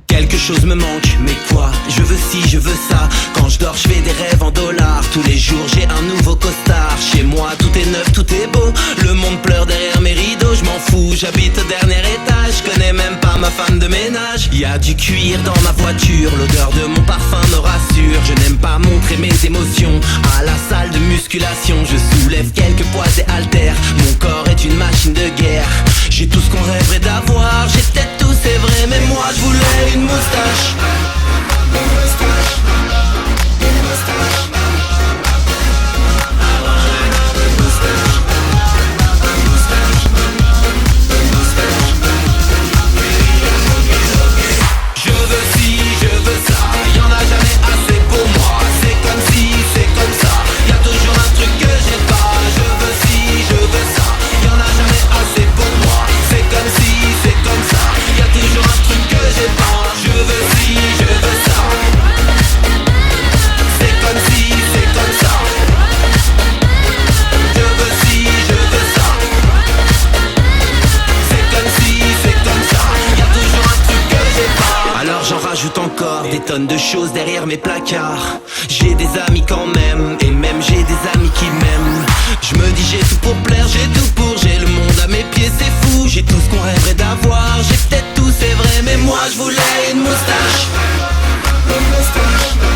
Quelque chose me manque, mais quoi? Je veux ci, je veux ça. Quand je dors, je fais des rêves en dollars. Tous les jours, j'ai un nouveau costard. Chez moi, tout est neuf, tout est beau. Le monde pleure derrière mes rideaux. Je m'en fous, j'habite au dernier étage. Je connais même pas ma femme de ménage. Y a du cuir dans ma voiture. L'odeur de mon parfum me rassure. Je n'aime pas montrer mes émotions. À la salle de musculation, je soulève quelques poids et haltères. Mon corps est une machine de guerre. J'ai tout ce qu'on rêverait d'avoir. J'ai peut-être tout, c'est vrai, mais moi je voulais une moustache. Une moustache. Une moustache. Je veux ci, je veux ça. Y'en a jamais assez pour moi. C'est comme si, c'est comme ça. Y'a toujours un truc que j'ai pas. Je veux ci, je veux ça. Y'en a jamais assez pour moi. C'est comme si, c'est comme ça. Y'a toujours un truc que j'ai pas. Je veux ci, je veux ça. C'est comme si, c'est comme ça. Je veux ci, je veux ça. C'est comme si, c'est comme ça. Y'a toujours un truc que j'ai pas. Alors j'en rajoute encore des tonnes de choses derrière mes placards. J'ai des amis quand même, et même j'ai des amis qui m'aiment. Je me dis j'ai tout pour plaire, j'ai tout pour, j'ai le monde à mes pieds, c'est fou. J'ai tout ce qu'on rêverait d'avoir, j'ai peut-être tout, c'est vrai, mais moi je voulais une moustache. Une moustache.